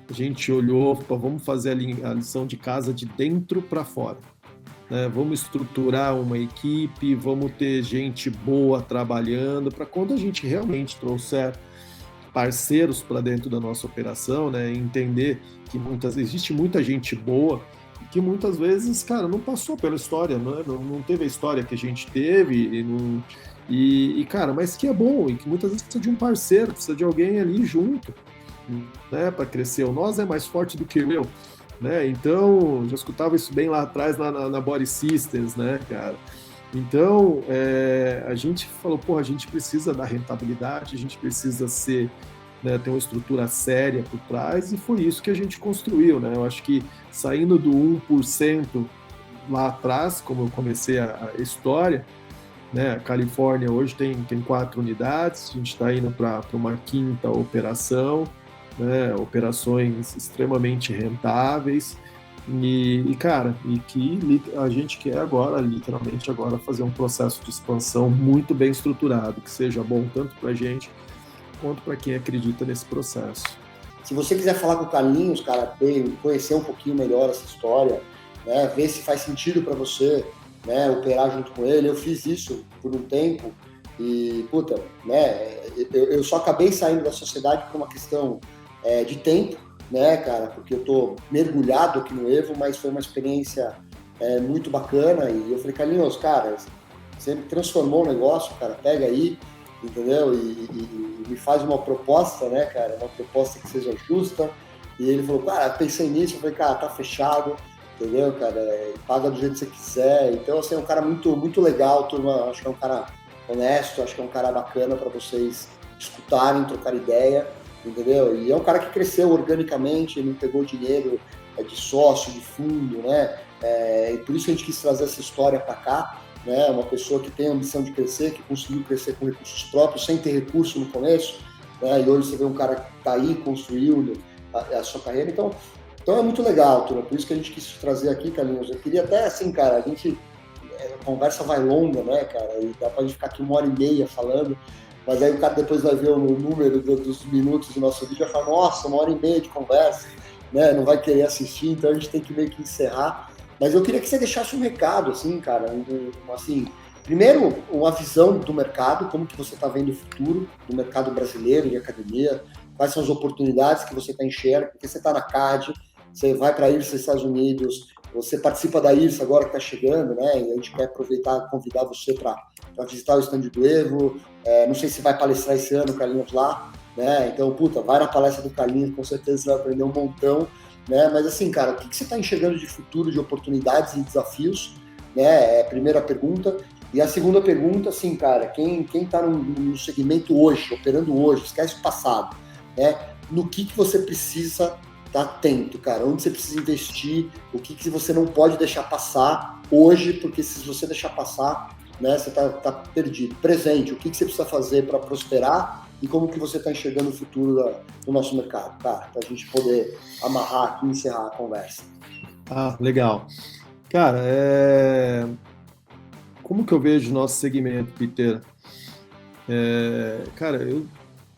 A gente olhou, vamos fazer a lição de casa de dentro para fora. Né? Vamos estruturar uma equipe, vamos ter gente boa trabalhando, para quando a gente realmente trouxer parceiros para dentro da nossa operação, né? Entender que existe muita gente boa que muitas vezes, cara, não passou pela história, né? Não teve a história que a gente teve, cara, mas que é bom, e que muitas vezes precisa de um parceiro, precisa de alguém ali junto, né, para crescer. O nós é mais forte do que eu, né? Então, já escutava isso bem lá atrás na Body Systems, né, cara? Então, a gente falou, a gente precisa da rentabilidade, a gente precisa né, ter uma estrutura séria por trás, e foi isso que a gente construiu, né? Eu acho que saindo do 1% lá atrás, como eu comecei a história, né? A Califórnia hoje tem 4 unidades, a gente está indo para uma 5ª operação, né? Operações extremamente rentáveis, cara, e que a gente quer agora, literalmente agora, fazer um processo de expansão muito bem estruturado, que seja bom tanto para a gente quanto para quem acredita nesse processo. Se você quiser falar com o Carlinhos, cara, conhecer um pouquinho melhor essa história, né, ver se faz sentido para você, né, operar junto com ele. Eu fiz isso por um tempo e, né, eu só acabei saindo da sociedade por uma questão de tempo, né, cara, porque eu tô mergulhado aqui no Evo, mas foi uma experiência muito bacana. E eu falei, Carlinhos, cara, você transformou o negócio, cara, pega aí, entendeu? E me faz uma proposta, né, cara, uma proposta que seja justa. E ele falou, cara, pensei nisso. Eu falei, cara, tá fechado, entendeu, cara? Paga do jeito que você quiser. Então, assim, é um cara muito, muito legal, turma. Acho que é um cara honesto, acho que é um cara bacana para vocês escutarem, trocar ideia, entendeu? E é um cara que cresceu organicamente, não pegou dinheiro de sócio, de fundo, né? E por isso a gente quis trazer essa história para cá. Né, uma pessoa que tem a ambição de crescer, que conseguiu crescer com recursos próprios, sem ter recurso no começo, né, e hoje você vê um cara que está aí, construiu a sua carreira, então é muito legal, turma, por isso que a gente quis trazer aqui, Carlinhos. Eu queria até, assim, cara, a conversa vai longa, né, cara, e dá pra gente ficar aqui 1h30 falando, mas aí o cara depois vai ver o número dos minutos do nosso vídeo e vai falar, nossa, 1h30 de conversa, né, não vai querer assistir, então a gente tem que meio que encerrar. Mas eu queria que você deixasse um recado, assim, cara, assim, primeiro, uma visão do mercado, como que você está vendo o futuro do mercado brasileiro de academia, quais são as oportunidades que você está enxergando, porque você está na CAD, você vai para a IRSA, Estados Unidos, você participa da IRSA agora que está chegando, né, e a gente quer aproveitar e convidar você para visitar o stand do Evo, não sei se vai palestrar esse ano, Carlinhos, lá, né, então, vai na palestra do Carlinhos, com certeza você vai aprender um montão, né? Mas assim, cara, o que você está enxergando de futuro, de oportunidades e desafios? Né? É a primeira pergunta. E a segunda pergunta, assim, cara, quem está no segmento hoje, operando hoje, esquece o passado, né? No que você precisa estar atento, cara? Onde você precisa investir? O que você não pode deixar passar hoje, porque se você deixar passar, né, você tá perdido. Presente, o que você precisa fazer para prosperar? E como que você está enxergando o futuro do nosso mercado, tá? Para a gente poder amarrar aqui e encerrar a conversa. Ah, legal. Cara, como que eu vejo o nosso segmento, Peter? Cara, eu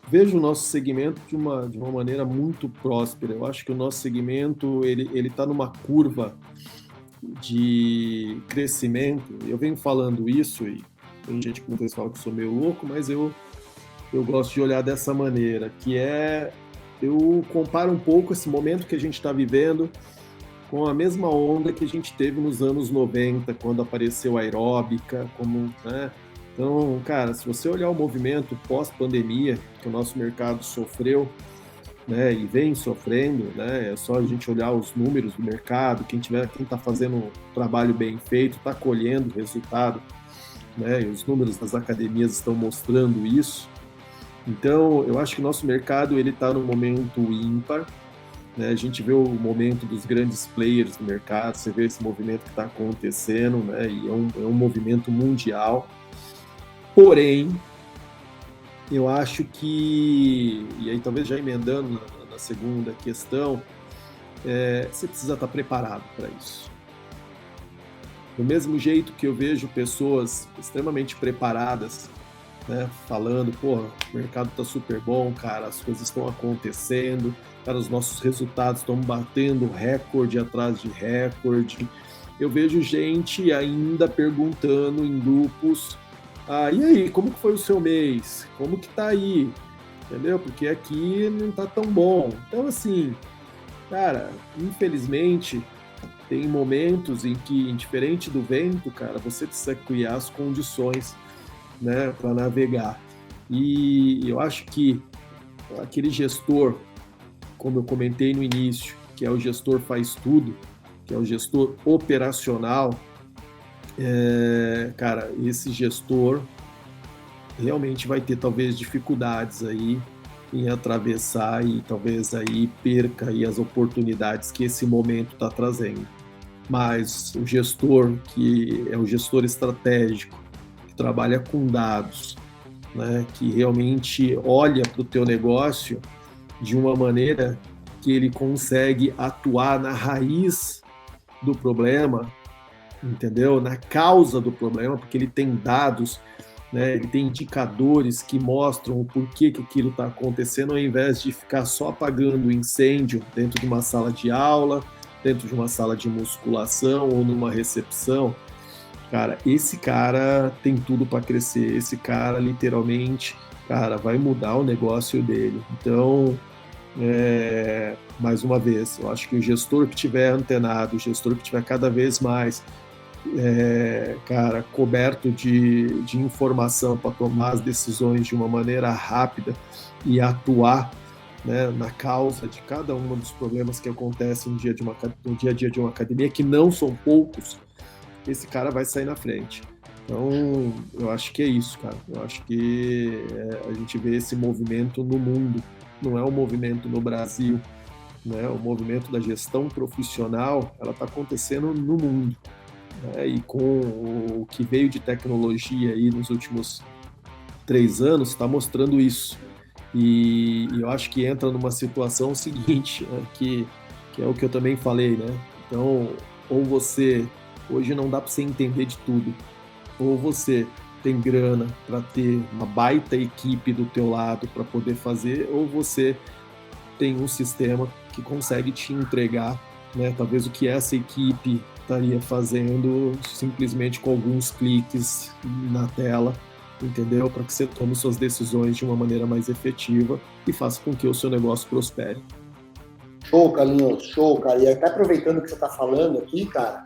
vejo o nosso segmento de uma maneira muito próspera. Eu acho que o nosso segmento, ele está numa curva de crescimento. Eu venho falando isso, e tem gente que muitas vezes fala que eu sou meio louco, mas eu gosto de olhar dessa maneira, que eu comparo um pouco esse momento que a gente está vivendo com a mesma onda que a gente teve nos anos 90, quando apareceu a aeróbica, né? Então, cara, se você olhar o movimento pós-pandemia que o nosso mercado sofreu, né, e vem sofrendo, né, é só a gente olhar os números do mercado, quem está fazendo um trabalho bem feito está colhendo resultado, né, e os números das academias estão mostrando isso. Então, eu acho que o nosso mercado ele está num momento ímpar, né, a gente vê o momento dos grandes players do mercado, você vê esse movimento que está acontecendo, né, e é um movimento mundial, porém, eu acho que, e aí talvez já emendando na segunda questão, você precisa estar preparado para isso. Do mesmo jeito que eu vejo pessoas extremamente preparadas, né, falando, o mercado está super bom, cara, as coisas estão acontecendo, cara, os nossos resultados estão batendo recorde atrás de recorde. Eu vejo gente ainda perguntando em grupos, e aí, como que foi o seu mês? Como que tá aí? Entendeu? Porque aqui não tá tão bom. Então, assim, cara, infelizmente, tem momentos em que, diferente do vento, cara, você precisa criar as condições, né, para navegar. E eu acho que aquele gestor, como eu comentei no início, que é o gestor faz tudo, que é o gestor operacional, cara, esse gestor realmente vai ter talvez dificuldades aí em atravessar e talvez aí perca aí as oportunidades que esse momento está trazendo. Mas o gestor que é o gestor estratégico, que trabalha com dados, né, que realmente olha para o teu negócio de uma maneira que ele consegue atuar na raiz do problema, entendeu? Na causa do problema, porque ele tem dados, né? Ele tem indicadores que mostram o porquê que aquilo está acontecendo, ao invés de ficar só apagando o incêndio dentro de uma sala de aula, dentro de uma sala de musculação ou numa recepção. Cara, esse cara tem tudo para crescer, esse cara literalmente, cara, vai mudar o negócio dele. Então, mais uma vez, eu acho que o gestor que tiver antenado, o gestor que tiver cada vez mais cara, coberto de informação para tomar as decisões de uma maneira rápida e atuar, né, na causa de cada um dos problemas que acontecem no dia a dia de uma academia, que não são poucos, esse cara vai sair na frente. Então, eu acho que é isso, cara. Eu acho que a gente vê esse movimento no mundo, não é um movimento no Brasil, né? O movimento da gestão profissional, ela está acontecendo no mundo. E com o que veio de tecnologia aí nos últimos 3 anos, está mostrando isso. E eu acho que entra numa situação seguinte, né, que é o que eu também falei, né? Então, ou você, hoje não dá para você entender de tudo, ou você tem grana para ter uma baita equipe do teu lado para poder fazer, ou você tem um sistema que consegue te entregar, né, talvez o que essa equipe estaria fazendo simplesmente com alguns cliques na tela, entendeu? Para que você tome suas decisões de uma maneira mais efetiva e faça com que o seu negócio prospere. Show, Carlinhos, show, cara. E até aproveitando o que você está falando aqui, cara,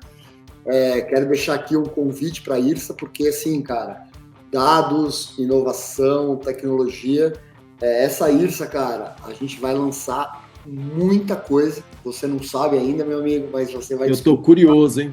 quero deixar aqui um convite para a IRSA, porque assim, cara, dados, inovação, tecnologia, essa IRSA, cara, a gente vai lançar muita coisa, você não sabe ainda, meu amigo, mas você vai... Eu tô curioso, hein?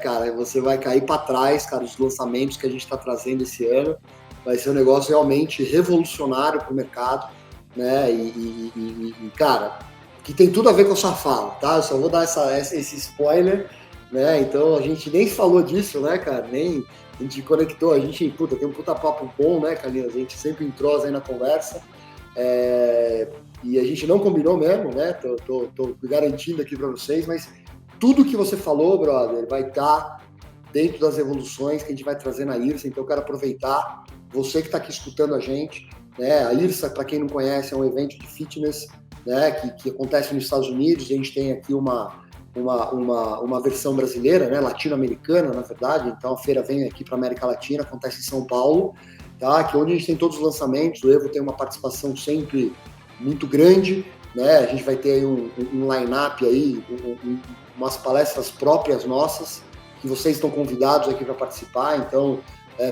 Cara, você vai cair para trás, cara, os lançamentos que a gente está trazendo esse ano, vai ser um negócio realmente revolucionário para o mercado, né, e, cara, que tem tudo a ver com a sua fala, tá? Eu só vou dar esse spoiler, né, então a gente nem falou disso, né, cara, nem a gente conectou, a gente, tem um puta papo bom, né, Carlinhos, a gente sempre entrosa aí na conversa, e a gente não combinou mesmo, né? Tô garantindo aqui para vocês, mas tudo que você falou, brother, vai estar dentro das evoluções que a gente vai trazer na IRSA. Então, eu quero aproveitar, você que está aqui escutando a gente, né? A IRSA, para quem não conhece, é um evento de fitness, né? Que acontece nos Estados Unidos. A gente tem aqui uma versão brasileira, né? Latino-americana, na verdade. Então, a feira vem aqui para a América Latina, acontece em São Paulo, tá? Que é onde a gente tem todos os lançamentos. O Evo tem uma participação sempre muito grande, né? A gente vai ter aí um line-up aí, umas palestras próprias nossas, que vocês estão convidados aqui para participar, então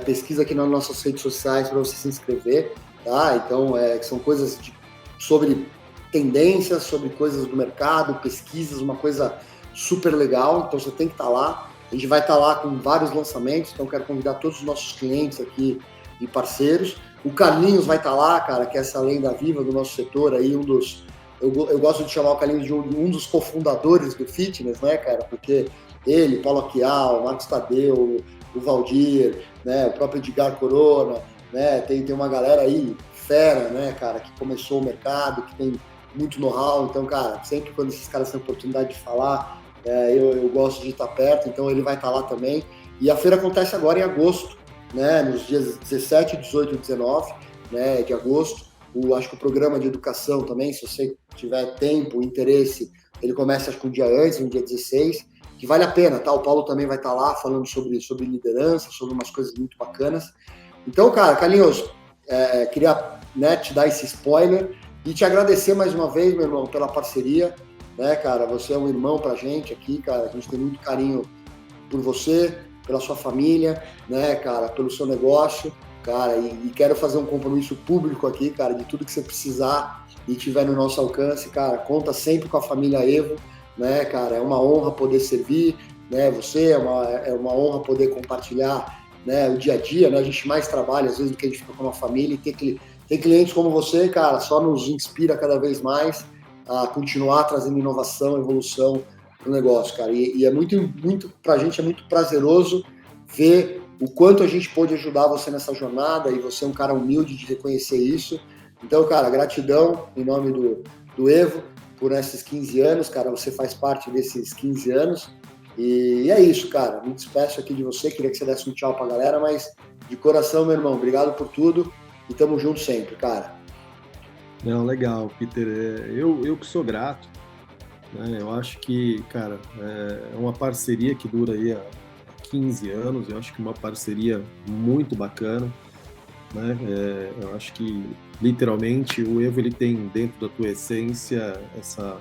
pesquisa aqui nas nossas redes sociais para você se inscrever, tá? Então, são coisas sobre tendências, sobre coisas do mercado, pesquisas, uma coisa super legal, então você tem que estar lá. A gente vai estar lá com vários lançamentos, então quero convidar todos os nossos clientes aqui e parceiros. O Carlinhos vai estar lá, cara, que é essa lenda viva do nosso setor aí, eu gosto de chamar o Carlinhos de um dos cofundadores do fitness, né, cara, porque ele, Paulo Aquial, Marcos Tadeu, o Valdir, né, o próprio Edgar Corona, né, tem uma galera aí fera, né, cara, que começou o mercado, que tem muito know-how, então, cara, sempre quando esses caras têm a oportunidade de falar, eu gosto de estar perto, então ele vai estar lá também. E a feira acontece agora em agosto, né, nos dias 17, 18 e 19, né, de agosto. Acho que o programa de educação também, se você tiver tempo, interesse, ele começa acho que um dia antes, no dia 16, que vale a pena, tá? O Paulo também vai estar lá falando sobre liderança, sobre umas coisas muito bacanas. Então, cara, Carlinhos, queria, né, te dar esse spoiler e te agradecer mais uma vez, meu irmão, pela parceria, né, cara? Você é um irmão pra gente aqui, cara. A gente tem muito carinho por você, pela sua família, né, cara, pelo seu negócio, cara, e quero fazer um compromisso público aqui, cara, de tudo que você precisar e tiver no nosso alcance, cara, conta sempre com a família Evo, né, cara, é uma honra poder servir, né, você, é uma honra poder compartilhar, né, o dia a dia, né, a gente mais trabalha, às vezes, do que a gente fica com a família, e ter clientes como você, cara, só nos inspira cada vez mais a continuar trazendo inovação, evolução para o negócio, cara, e é muito, pra gente é muito prazeroso ver o quanto a gente pôde ajudar você nessa jornada, e você é um cara humilde de reconhecer isso. Então, cara, gratidão em nome do Evo por esses 15 anos, cara, você faz parte desses 15 anos, e é isso, cara, me despeço aqui de você, queria que você desse um tchau pra galera, mas de coração, meu irmão, obrigado por tudo, e tamo junto sempre, cara. Não, legal, Peter, eu que sou grato, né? Eu acho que, cara, é uma parceria que dura aí há 15 anos, eu acho que uma parceria muito bacana, né? Eu acho que, literalmente, o Evo ele tem dentro da tua essência essa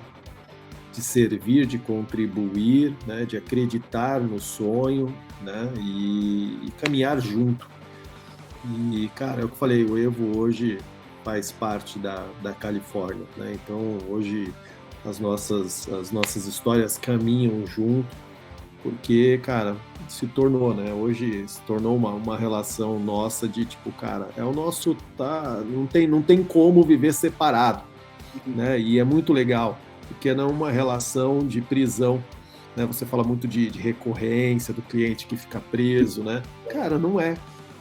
de servir, de contribuir, né? De acreditar no sonho, né? E caminhar junto. E, cara, é o que eu falei, o Evo hoje faz parte da Califórnia, né? Então, hoje as nossas histórias caminham junto, porque, cara, se tornou, né? Hoje se tornou uma relação nossa de tipo, cara, é o nosso, tá? Não tem como viver separado, né? E é muito legal, porque não é uma relação de prisão, né? Você fala muito de recorrência do cliente que fica preso, né? Cara, não é.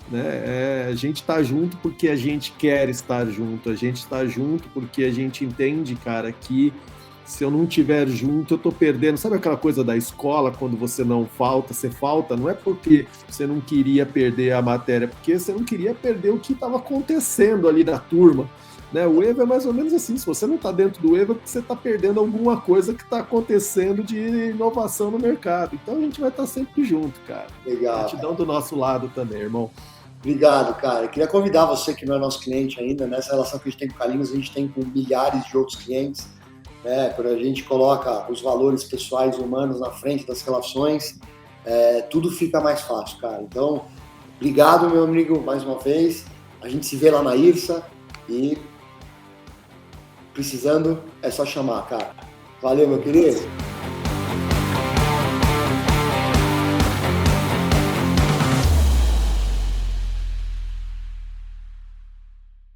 Né? A gente tá junto porque a gente quer estar junto, a gente está junto porque a gente entende, cara, que se eu não estiver junto, eu tô perdendo. Sabe aquela coisa da escola, quando você não falta, você falta? Não é porque você não queria perder a matéria, porque você não queria perder o que estava acontecendo ali na turma. Né? O Evo é mais ou menos assim, se você não está dentro do Evo, é porque você está perdendo alguma coisa que está acontecendo de inovação no mercado. Então a gente vai estar sempre junto, cara. Legal. Gratidão do nosso lado também, irmão. Obrigado, cara. Eu queria convidar você, que não é nosso cliente ainda, nessa relação que a gente tem com o Carlinhos, a gente tem com milhares de outros clientes, né? Quando a gente coloca os valores pessoais e humanos na frente das relações, tudo fica mais fácil, cara. Então, obrigado, meu amigo, mais uma vez. A gente se vê lá na IRSA e precisando é só chamar, cara. Valeu, meu querido.